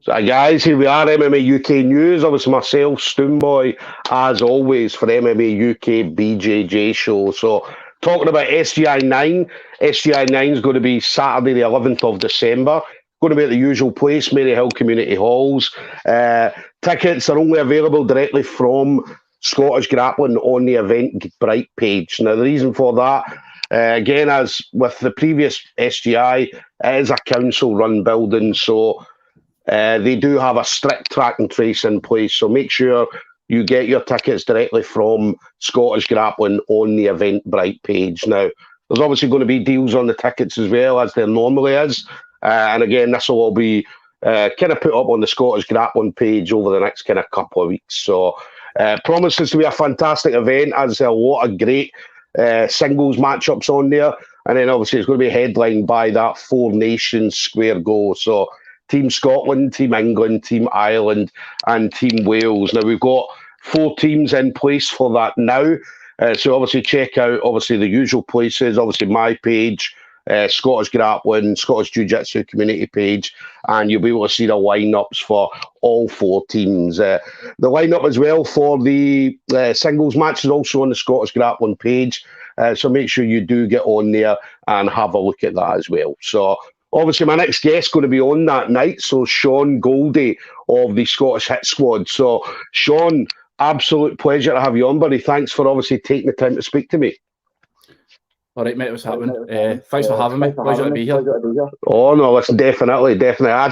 Guys, here we are, MMA UK News. Obviously, myself, Stoomboy, as always, for MMA UK BJJ show. So, talking about SGI9. SGI9 is going to be Saturday, the 11th of December. Going to be at the usual place, Maryhill Community Halls. Tickets are only available directly from Scottish Grappling on the Eventbrite page. Now, the reason for that, again, as with the previous SGI, it is a council-run building, so they do have a strict track and trace in place, so make sure you get your tickets directly from Scottish Grappling on the Eventbrite page. Now, there's obviously going to be deals on the tickets as well, as there normally is. And again, this will all be kind of put up on the Scottish Grappling page over the next kind of couple of weeks. So, promises to be a fantastic event, as there are a lot of great singles matchups on there. And then obviously it's going to be headlined by that Four Nations square go. So, Team Scotland, Team England, Team Ireland, and Team Wales. Now, we've got 4 teams in place for that now. So, obviously, check out, the usual places. Obviously, my page, Scottish Grappling, Scottish Jiu-Jitsu community page, and you'll be able to see the lineups for all 4 teams. The lineup as well for the singles match is also on the Scottish Grappling page. So, make sure you do get on there and have a look at that as well. So, obviously, my next guest is going to be on that night, so Sean Goldie of the Scottish Hit Squad. So, Sean, absolute pleasure to have you on, buddy. Thanks for obviously taking the time to speak to me. All right, mate, what's happening? Thanks for having me. Pleasure to be here. Oh, no, listen, definitely. I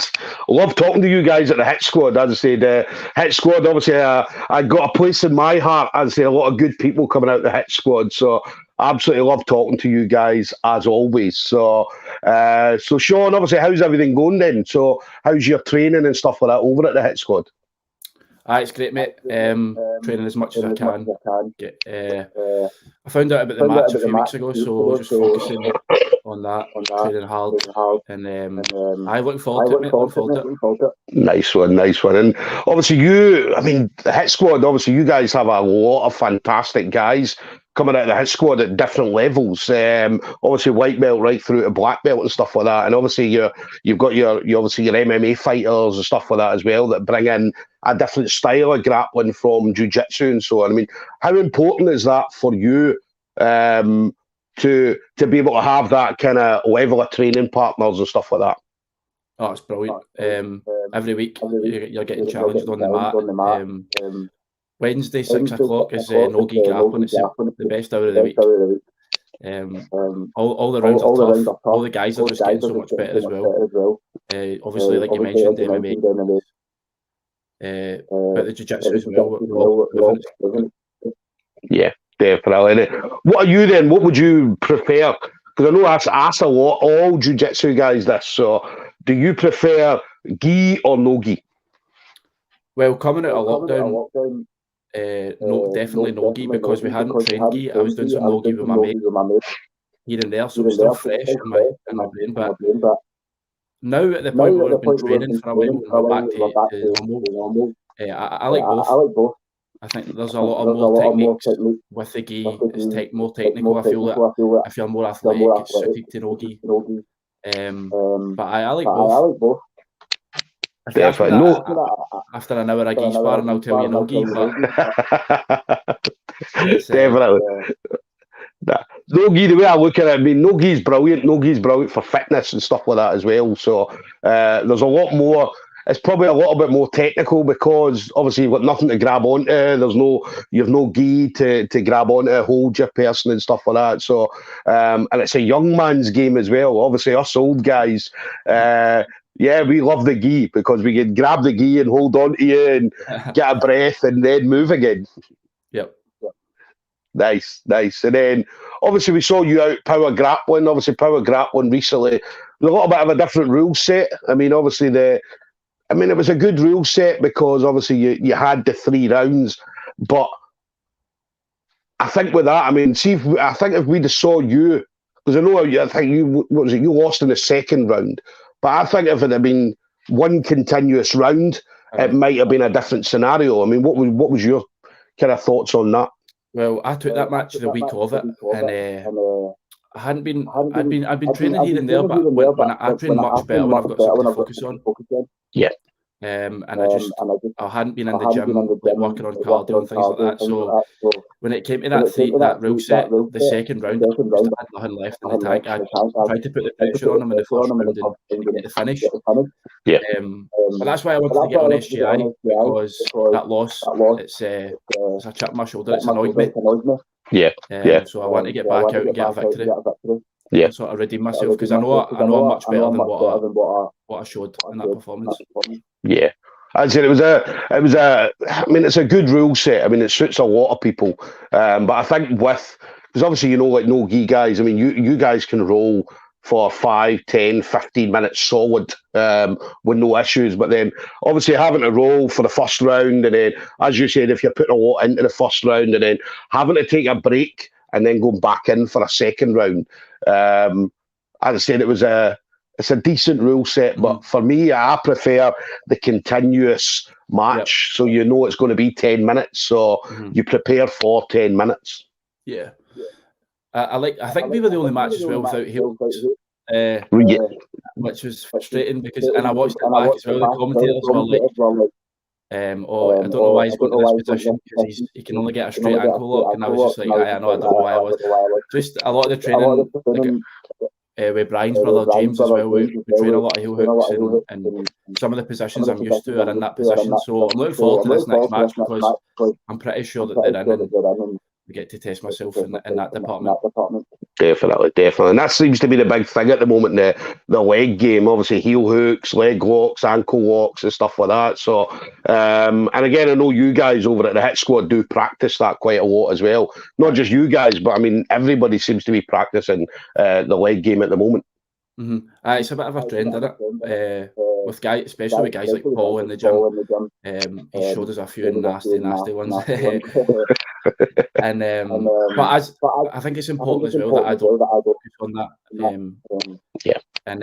love talking to you guys at the Hit Squad. As I said, Hit Squad, obviously, I got a place in my heart. As I say, a lot of good people coming out of the Hit Squad. So, absolutely love talking to you guys, as always. So, Sean, obviously, how's everything going then? So, how's your training and stuff like that over at the Hit Squad? It's great, mate. Training as much as I can. I found out about the match a few weeks ago, so just focusing on that, training hard, and I look forward to it, mate. Look forward to it. Nice one. And obviously, the Hit Squad, obviously, you guys have a lot of fantastic guys coming out of the Hit Squad at different levels. Obviously, white belt right through to black belt and stuff like that. And obviously, you've got your MMA fighters and stuff like that as well that bring in a different style of grappling from jiu-jitsu and so on. I mean, how important is that for you to be able to have that kind of level of training partners and stuff like that? Oh, it's brilliant. Every week you're getting challenged on the mat. Wednesday, 6 o'clock is no-gi grappling. It's the best hour of the week. All the rounds are tough. All the guys are just getting so much better as well. Obviously, like you mentioned, MMA. But the jiu-jitsu as well. Yeah, definitely. What are you then? What would you prefer? Because I know I ask a lot, all jiu-jitsu guys this. So, do you prefer gi or no gi? Well, coming out of lockdown, definitely no gi, because we hadn't trained gi. I was doing some no gi with my mate here and there, so it's still fresh in my brain. But now at the point where we've been training for a while and we're back to normal, I like both. I think there's a lot of more techniques with the gi. It's more technical. I feel that if you're more athletic, it's suited to no gi. But I like both. Definitely. After an hour of gi sparring, I'll tell you no gi. Definitely. No gi, the way I look at it, I mean, no gi is brilliant. No gi is brilliant for fitness and stuff like that as well. So there's a lot more. It's probably a little bit more technical because obviously you've got nothing to grab onto. You've no gi to grab onto, hold your person and stuff like that. So and it's a young man's game as well. Obviously, us old guys. We love the gi because we can grab the gi and hold on to you and get a breath and then move again. Yep. Nice. And then, obviously, we saw you out power grappling. Obviously, power grappling recently. There's a little bit of a different rule set. I mean, obviously, it was a good rule set because, obviously, you had the 3 rounds. But I think with that, I mean, I think if we'd have saw you, because I think you lost in the second round. But I think if it had been one continuous round, it might have been a different scenario. I mean, what was your kind of thoughts on that? Well, I took that match the week of it, and I hadn't been. I'd been training here and there, but when I train much better when I've got something to focus on. Yeah. and I hadn't been in the gym like working on cardio and things like that. So when it came to that rule set, the second round, I just had nothing left in the tank. I tried to put the pressure on him in the first round and get the finish. Yeah. But that's why I wanted to get on SGI, because that loss, it's a chip on my shoulder. It's annoyed me. Yeah. So I want to get back out and get a victory. Yeah. And sort of redeem myself, because I know I'm much better than what I showed in that performance. Yeah. I'd say it was I mean, it's a good rule set. I mean, it suits a lot of people. But I think because obviously, like no gi guys, I mean, you guys can roll for 5, 10, 15 minutes solid with no issues. But then obviously having to roll for the first round, and then, as you said, if you're putting a lot into the first round, and then having to take a break and then go back in for a second round. As I said, it's a decent rule set, but for me, I prefer the continuous match. So it's going to be 10 minutes, so you prepare for 10 minutes. Yeah. I think we were the only match as well without heel hooks, which was frustrating, and I watched it back as well. The commentators were like, I don't know why he's going to this position, because he can only get a straight ankle lock, and I was just like, I don't know why I was. Just a lot of the training, with Brian's brother James as well, we train a lot of heel hooks, and some of the positions I'm used to are in that position. So I'm looking forward to this next match, because I'm pretty sure that they're in, and we get to test myself in that department. Definitely. And that seems to be the big thing at the moment, the leg game. Obviously, heel hooks, leg locks, ankle locks and stuff like that. So, and again, I know you guys over at the Hit Squad do practice that quite a lot as well. Not just you guys, but I mean, everybody seems to be practicing the leg game at the moment. It's a bit of a trend, isn't it? With guys, especially with guys like Paul in the gym. He showed us a few nasty ones. But I think it's important as well that I don't focus on that. And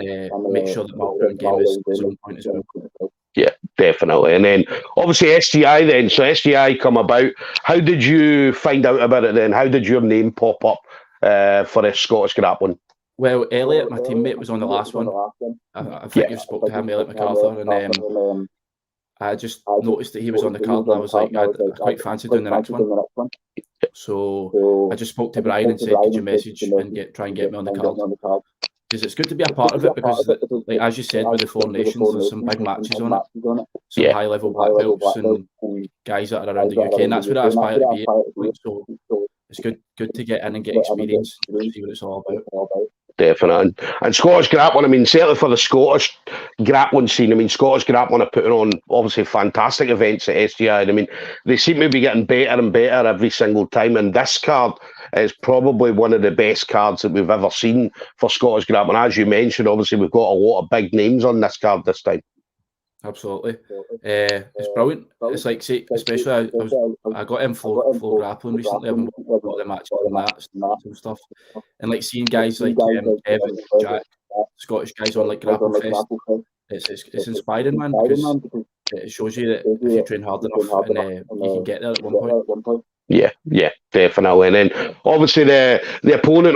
make sure that my own game is on point as well. Yeah, definitely. And then obviously SGI then. So SGI come about. How did you find out about it then? How did your name pop up for the Scottish grappling? Well, Elliot, my teammate, was on the last one. I think you spoke to him, Elliot MacArthur, and I just noticed that he was on the card, and I was like, I quite fancy doing the next one. So I just spoke to Brian and said, could you message and try and get me on the card? Because it's good to be a part of it, because, like as you said, with the Four Nations, there's some big matches on it. Some high-level black belts and guys that are around the UK, and that's where I aspire to be. So it's good to get in and get experience and see what it's all about. Definitely. And Scottish grappling, I mean, certainly for the Scottish grappling scene, I mean, Scottish grappling are putting on obviously fantastic events at SGI. I mean, they seem to be getting better and better every single time. And this card is probably one of the best cards that we've ever seen for Scottish grappling. As you mentioned, obviously, we've got a lot of big names on this card this time. Absolutely. It's brilliant. It's like, say, especially I got in flow grappling recently. I've been watching a lot of the matches and that and stuff. And like seeing guys like Evan, Jack, Scottish guys on like Grapple Fest, it's inspiring, man, because it shows you that if you train hard enough and you can get there at one point. Yeah, definitely. And then obviously the opponent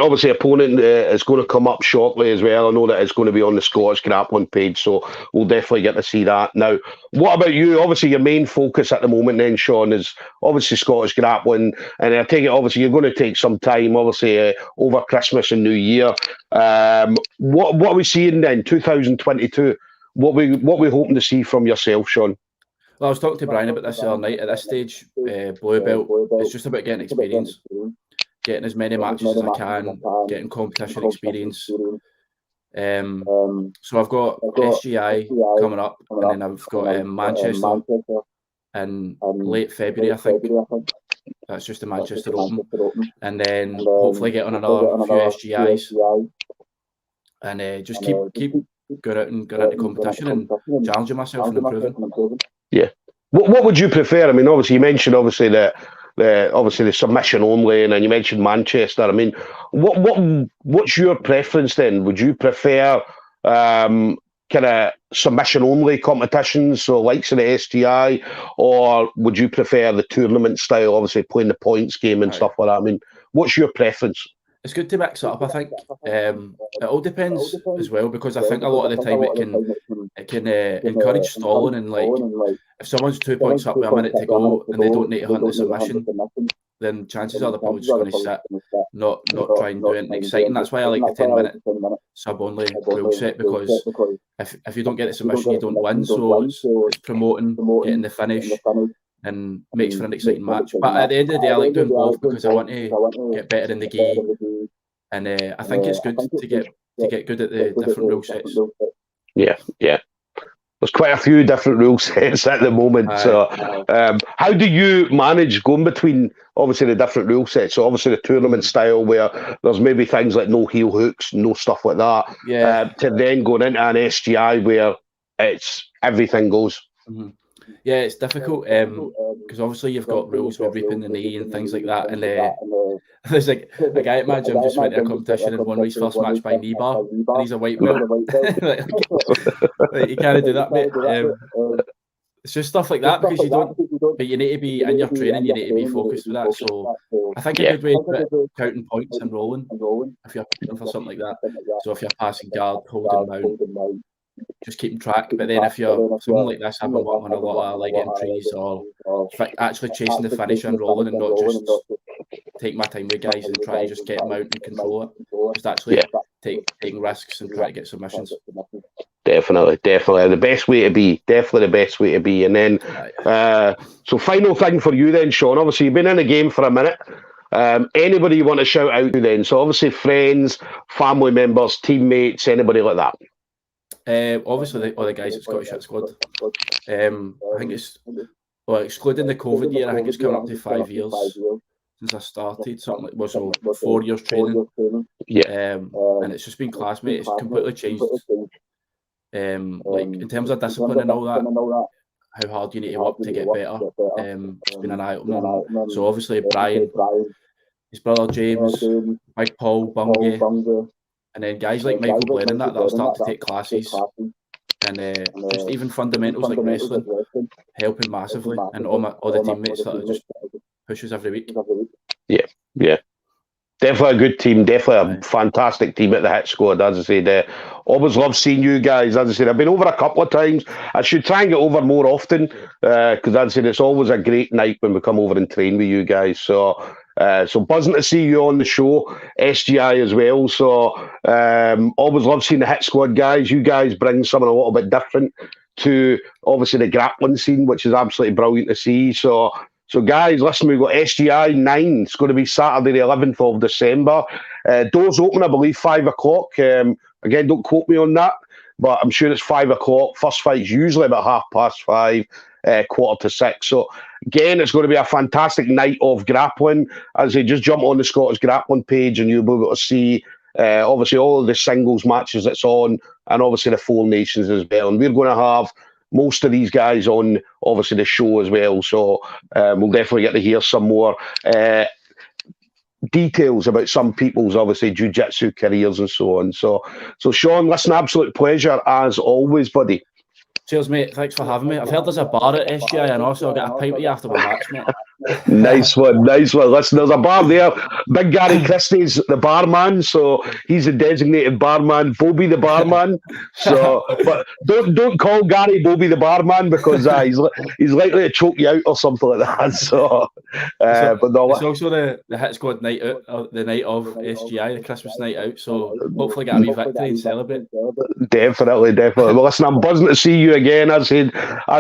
is going to come up shortly as well. I know that it's going to be on the Scottish grappling page, so we'll definitely get to see that. Now, what about you? Obviously, your main focus at the moment then, Sean, is obviously Scottish grappling, and I take it obviously you're going to take some time, obviously over Christmas and New Year. What are we seeing then, 2022? What we hoping to see from yourself, Sean? Well, I was talking to Brian about this the other night. At this stage, blue belt, it's just about getting experience, getting as many matches as I can, getting competition experience. So I've got SGI coming up, and then I've got Manchester in late February, I think. That's just the Manchester Open. And then hopefully get on another few SGIs. And just keep going out and going into competition and challenging myself and improving. Yeah. What would you prefer? I mean, obviously you mentioned the submission only, and then you mentioned Manchester. I mean, what's your preference then? Would you prefer kind of submission only competitions, so likes of the SGI, or would you prefer the tournament style, obviously playing the points game and stuff like that? I mean, what's your preference? it's good to mix it up. I think it all depends as well, because I think a lot of the time it can encourage stalling, and like if someone's 2 points up with a minute to go and they don't need to hunt the submission, then chances are they're probably just going to sit, not try and do anything exciting. That's why I like the 10-minute sub only rule set, because if you don't get the submission, you don't win. So it's promoting getting the finish and makes for an exciting match. But at the end of the day, I like doing both because I want to get better in the gi, and I think it's good to get good at the different rule sets. Yeah. There's quite a few different rule sets at the moment. So how do you manage going between, obviously, the different rule sets? So obviously the tournament style, where there's maybe things like no heel hooks, no stuff like that, to then going into an SGI where it's everything goes. Mm-hmm. Yeah, it's difficult because obviously you've got rules with reaping the knee and things like that. And there's like a guy at my gym just went to a competition and won his first match by knee bar, and he's a white belt. Like, you can't do that, mate. It's just stuff like that, because you don't. But you need to be in your training. You need to be focused with that. So I think a good way to counting points and rolling if you're preparing for something like that. So if you're passing guard, holding mount, just keeping track. But then if you're something like this, I've been working on a lot of leg entries, or actually chasing the finish and rolling, and not just take my time with guys and try to just get them out and control it. Just actually taking risks and try to get submissions. Definitely. The best way to be. Definitely the best way to be. And then, so final thing for you then, Sean. Obviously, you've been in the game for a minute. Anybody you want to shout out to then? So obviously friends, family members, teammates, anybody like that. Obviously, all the guys at Scottish Hit Squad. I think it's, well, excluding the COVID year, I think it's coming up to 5 years since I started. Something like, so 4 years training. And it's just been class, mate. It's completely changed. Like in terms of discipline and all that, how hard you need to work to get better. It's been an eye opener. So obviously Brian, his brother James, Mike Paul, Bungie. And then guys like Michael Glenn that'll start to take classes, and just even fundamentals like wrestling, helping massively, and all the teammates that are just pushes every week. Yeah. Definitely a good team, definitely a fantastic team at the Hit Squad. As I said, always love seeing you guys. As I said, I've been over a couple of times. I should try and get over more often, because as I said, it's always a great night when we come over and train with you guys. So buzzing to see you on the show, SGI as well. So always love seeing the Hit Squad guys. You guys bring something a little bit different to obviously the grappling scene, which is absolutely brilliant to see. So guys, listen, we've got SGI9. It's going to be Saturday the 11th of December. Doors open, I believe, 5 o'clock. Again, don't quote me on that, but I'm sure it's 5 o'clock. First fight's usually about 5:30, 5:45. So again, it's going to be a fantastic night of grappling. As I say, just jump on the Scottish Grappling page and you'll be able to see obviously all of the singles matches that's on, and obviously the Four Nations as well. And we're going to have most of these guys on obviously the show as well. So we'll definitely get to hear some more details about some people's obviously jiu-jitsu careers and so on. So Sean, listen, absolute pleasure as always, buddy. Cheers, mate. Thanks for having me. I've heard there's a bar at SGI, and also I'll get a pint with you after my match, mate. Nice one. Listen, there's a bar there. Big Gary Christie's the barman, so he's a designated barman. Bobby the barman. So, but don't call Gary Bobby the barman, because he's likely to choke you out or something like that. So, but no, it's also the Hit Squad night out, the night of SGI, the Christmas night out. So hopefully get a wee victory and celebrate. Definitely. Well, listen, I'm buzzing to see you again. As I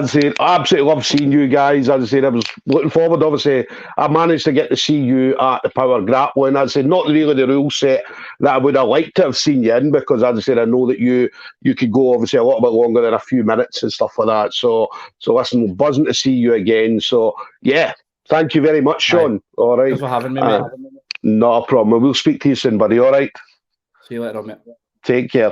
said, I absolutely love seeing you guys. As I said, I was looking forward. Obviously, I managed to get to see you at the Power Grappling. As I said, not really the rule set that I would have liked to have seen you in, because as I said, I know that you could go obviously a little bit longer than a few minutes and stuff like that. So listen, buzzing to see you again. So yeah, thank you very much, Sean. All right. Thanks for having me, mate. Not a problem. We'll speak to you soon, buddy. All right. See you later on, mate. Take care.